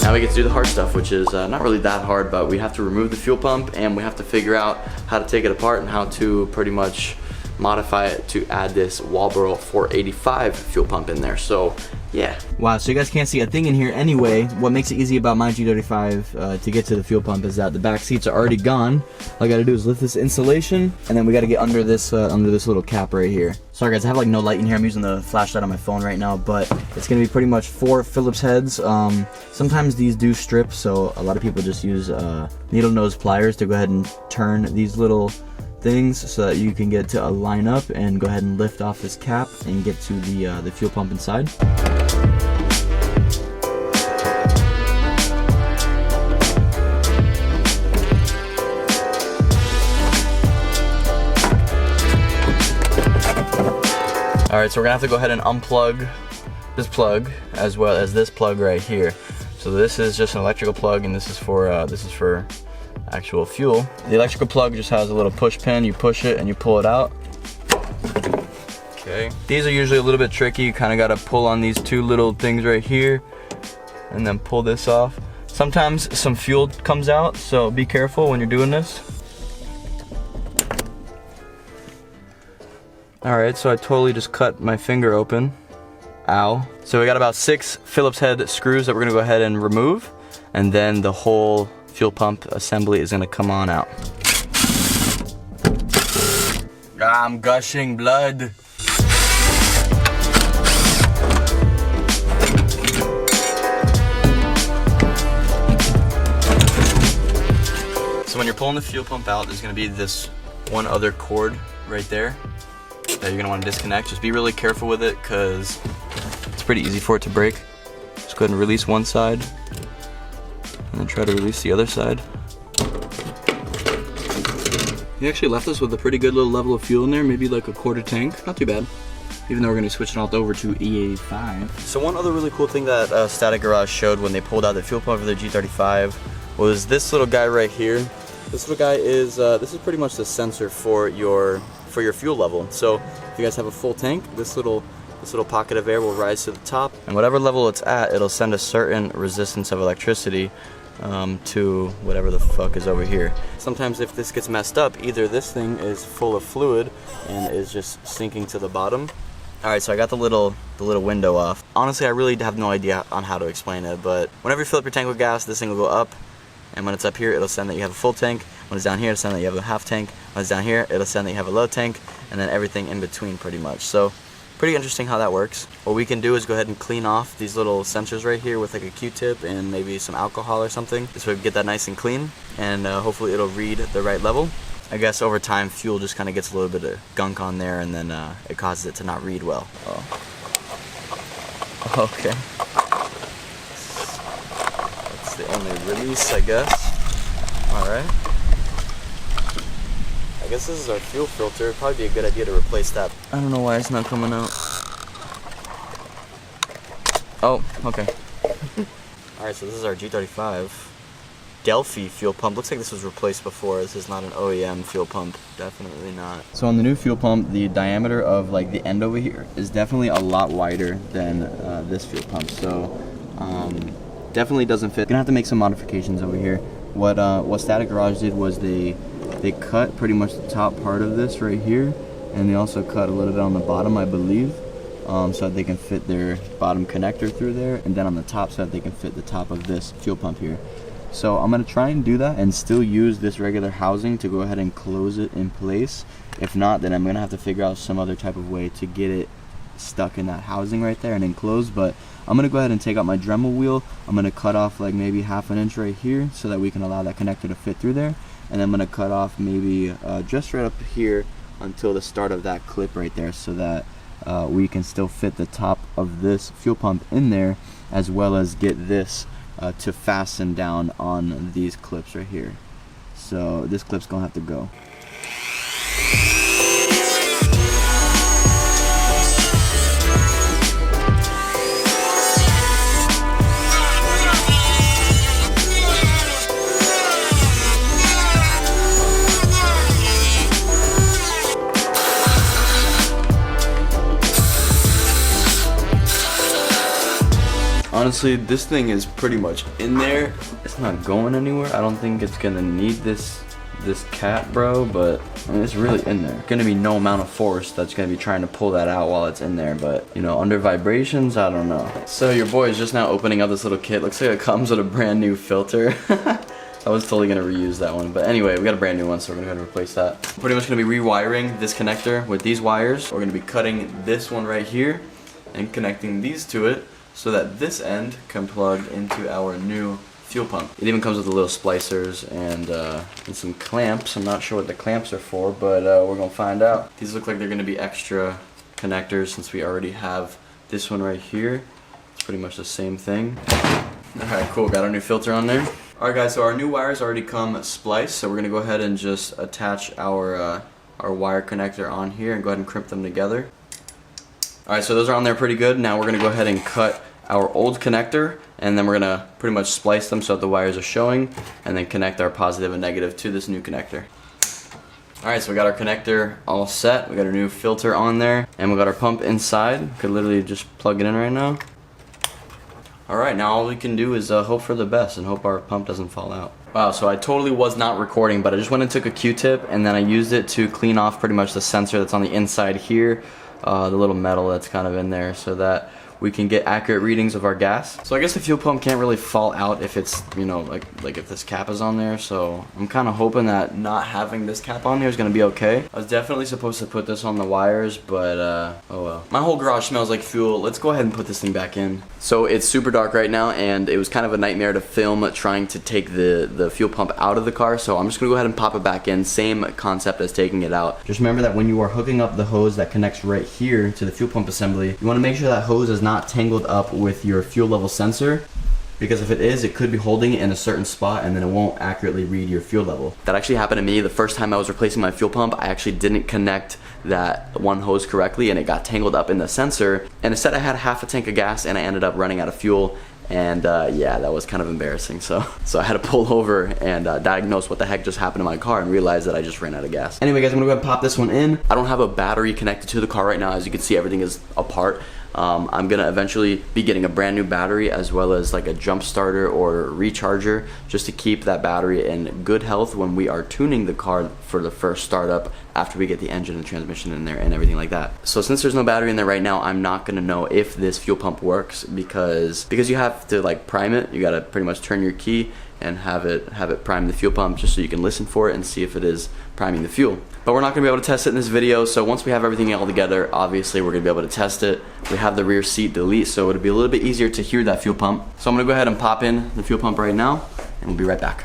Now we get to do the hard stuff, which is not really that hard, but we have to remove the fuel pump and we have to figure out how to take it apart and how to pretty much modify it to add this Walbro 485 fuel pump in there. So yeah. Wow, so you guys can't see a thing in here anyway. What makes it easy about my G35 to get to the fuel pump is that the back seats are already gone. All I gotta do is lift this insulation, and then we gotta get under this little cap right here. Sorry guys, I have like no light in here. I'm using the flashlight on my phone right now, but it's gonna be pretty much 4 Phillips heads. Sometimes these do strip, so a lot of people just use needle nose pliers to go ahead and turn these little things so that you can get to line up and go ahead and lift off this cap and get to the fuel pump inside. Alright, so we're gonna have to go ahead and unplug this plug as well as this plug right here. So this is just an electrical plug, and this is for actual fuel. The electrical plug just has a little push pin. You push it and you pull it out. Okay. These are usually a little bit tricky. You kind of got to pull on these 2 little things right here and then pull this off. Sometimes some fuel comes out, so be careful when you're doing this. Alright, so I totally just cut my finger open. Ow. So we got about 6 Phillips head screws that we're gonna go ahead and remove, and then the whole fuel pump assembly is gonna come on out. I'm gushing blood. So when you're pulling the fuel pump out, there's gonna be this one other cord right there that you're gonna wanna disconnect. Just be really careful with it because it's pretty easy for it to break. Just go ahead and release one side and then try to release the other side. He actually left us with a pretty good little level of fuel in there, maybe like a 1/4 tank. Not too bad, even though we're gonna be switching all over to E85. So one other really cool thing that Static Garage showed when they pulled out the fuel pump for the G35 was this little guy right here. This little guy is, this is pretty much the sensor for your fuel level. So if you guys have a full tank, this little pocket of air will rise to the top, and whatever level it's at, it'll send a certain resistance of electricity to whatever the fuck is over here. Sometimes if this gets messed up, either this thing is full of fluid and is just sinking to the bottom. Alright, so I got the little window off. Honestly, I really have no idea on how to explain it, but whenever you fill up your tank with gas, this thing will go up, and when it's up here, it'll send that you have a full tank. When it's down here, it'll send that you have a half tank. When it's down here, it'll send that you have a low tank, and then everything in between pretty much. So pretty interesting how that works. What we can do is go ahead and clean off these little sensors right here with like a Q-tip and maybe some alcohol or something. This way we get that nice and clean, and hopefully it'll read the right level. I guess over time fuel just kind of gets a little bit of gunk on there, and then it causes it to not read well. Oh. Okay. That's the only release, I guess. Alright. I guess this is our fuel filter. It'd probably be a good idea to replace that. I don't know why it's not coming out. Oh, okay. Alright, so this is our G35 Delphi fuel pump. Looks like this was replaced before. This is not an OEM fuel pump. Definitely not. So on the new fuel pump, the diameter of like the end over here is definitely a lot wider than this fuel pump. So definitely doesn't fit. Gonna have to make some modifications over here. What Static Garage did was they cut pretty much the top part of this right here, and they also cut a little bit on the bottom, I believe, so that they can fit their bottom connector through there, and then on the top so that they can fit the top of this fuel pump here. So I'm gonna try and do that and still use this regular housing to go ahead and close it in place. If not, then I'm gonna have to figure out some other type of way to get it stuck in that housing right there and enclosed. But I'm gonna go ahead and take out my Dremel wheel. I'm gonna cut off like maybe 1/2 inch right here so that we can allow that connector to fit through there, and I'm gonna cut off maybe just right up here until the start of that clip right there, so that we can still fit the top of this fuel pump in there, as well as get this to fasten down on these clips right here. So this clip's gonna have to go. Honestly, this thing is pretty much in there. It's not going anywhere. I don't think it's gonna need this cap, bro, but I mean, it's really in there. Gonna be no amount of force that's gonna be trying to pull that out while it's in there, but you know, under vibrations, I don't know. So your boy is just now opening up this little kit. Looks like it comes with a brand new filter. I was totally gonna reuse that one, but anyway, we got a brand new one, so we're gonna go ahead and replace that. Pretty much gonna be rewiring this connector with these wires. We're gonna be cutting this one right here and connecting these to it so that this end can plug into our new fuel pump. It even comes with the little splicers and some clamps. I'm not sure what the clamps are for, but we're gonna find out. These look like they're gonna be extra connectors since we already have this one right here. It's pretty much the same thing. Alright, cool, got our new filter on there. Alright guys, so our new wires already come spliced, so we're gonna go ahead and just attach our wire connector on here and go ahead and crimp them together. Alright, so those are on there pretty good. Now we're gonna go ahead and cut our old connector, and then we're gonna pretty much splice them so that the wires are showing, and then connect our positive and negative to this new connector. Alright, so we got our connector all set, we got our new filter on there, and we got our pump inside. We could literally just plug it in right now. Alright, now all we can do is hope for the best and hope our pump doesn't fall out. Wow, so I totally was not recording, but I just went and took a Q-tip, and then I used it to clean off pretty much the sensor that's on the inside here, the little metal that's kind of in there, so that we can get accurate readings of our gas. So I guess the fuel pump can't really fall out if it's, you know, like if this cap is on there. So I'm kind of hoping that not having this cap on there is gonna be okay. I was definitely supposed to put this on the wires, but oh well. My whole garage smells like fuel. Let's go ahead and put this thing back in. So it's super dark right now, and it was kind of a nightmare to film trying to take the fuel pump out of the car. So I'm just gonna go ahead and pop it back in. Same concept as taking it out. Just remember that when you are hooking up the hose that connects right here to the fuel pump assembly, you wanna make sure that hose is not tangled up with your fuel level sensor, because if it is, it could be holding it in a certain spot and then it won't accurately read your fuel level. That actually happened to me the first time I was replacing my fuel pump. I actually didn't connect that one hose correctly and it got tangled up in the sensor, and instead I had half a tank of gas and I ended up running out of fuel. And yeah, that was kind of embarrassing. So I had to pull over and diagnose what the heck just happened to my car and realize that I just ran out of gas. Anyway guys, I'm gonna go ahead and pop this one in. I don't have a battery connected to the car right now. As you can see, everything is apart. I'm gonna eventually be getting a brand new battery, as well as like a jump starter or recharger, just to keep that battery in good health when we are tuning the car for the first startup, after we get the engine and transmission in there and everything like that. So since there's no battery in there right now, I'm not gonna know if this fuel pump works, because you have to like prime it. You gotta pretty much turn your key and have it prime the fuel pump, just so you can listen for it and see if it is priming the fuel. But we're not gonna be able to test it in this video, so once we have everything all together, obviously we're gonna be able to test it. We have the rear seat delete, so it'll be a little bit easier to hear that fuel pump. So I'm gonna go ahead and pop in the fuel pump right now, and we'll be right back.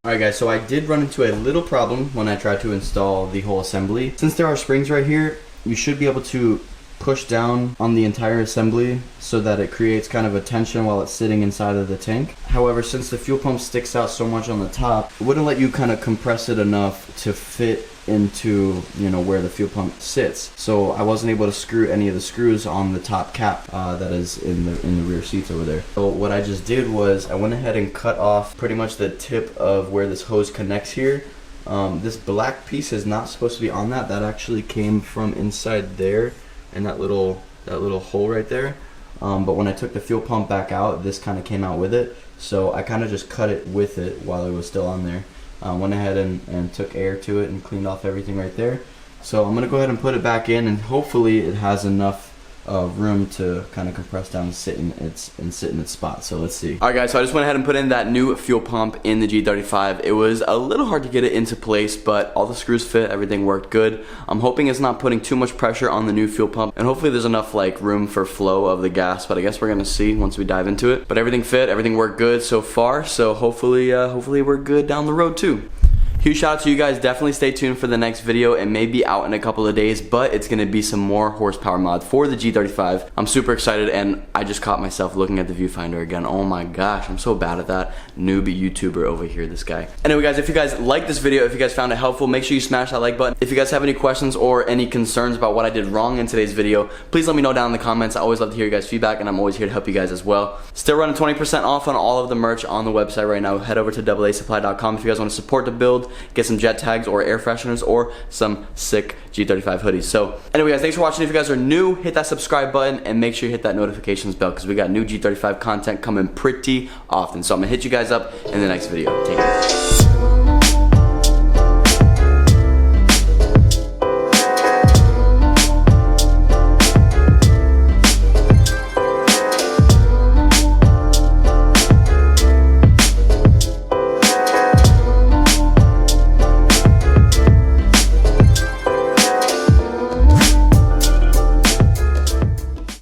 Alright guys, so I did run into a little problem when I tried to install the whole assembly. Since there are springs right here, you should be able to push down on the entire assembly so that it creates kind of a tension while it's sitting inside of the tank. However, since the fuel pump sticks out so much on the top, it wouldn't let you kind of compress it enough to fit into, you know, where the fuel pump sits. So I wasn't able to screw any of the screws on the top cap that is in the rear seats over there. So what I just did was I went ahead and cut off pretty much the tip of where this hose connects here. This black piece is not supposed to be on that. That actually came from inside there, and that little hole right there. But when I took the fuel pump back out, this kind of came out with it. So I kind of just cut it with it while it was still on there. Went ahead and took air to it and cleaned off everything right there. So I'm gonna go ahead and put it back in, and hopefully it has enough room to kind of compress down and sit in its spot. So let's see. Alright guys, so I just went ahead and put in that new fuel pump in the G35. It was a little hard to get it into place, but all the screws fit, everything worked good. I'm hoping it's not putting too much pressure on the new fuel pump, and hopefully there's enough like room for flow of the gas, but I guess we're gonna see once we dive into it. But everything fit, everything worked good so far, so hopefully we're good down the road too. Huge shout out to you guys. Definitely stay tuned for the next video. It may be out in a couple of days, but it's gonna be some more horsepower mod for the G35. I'm super excited, and I just caught myself looking at the viewfinder again. Oh my gosh, I'm so bad at that. Noob YouTuber over here, this guy. Anyway guys, if you guys liked this video, if you guys found it helpful, make sure you smash that like button. If you guys have any questions or any concerns about what I did wrong in today's video, please let me know down in the comments. I always love to hear you guys' feedback, and I'm always here to help you guys as well. Still running 20% off on all of the merch on the website right now. Head over to DoubleASupply.com if you guys want to support the build. get some jet tags or air fresheners or some sick G35 hoodies. So anyway guys, thanks for watching. If you guys are new, hit that subscribe button and make sure you hit that notifications bell because we got new G35 content coming pretty often. So I'm gonna hit you guys up in the next video. Take care.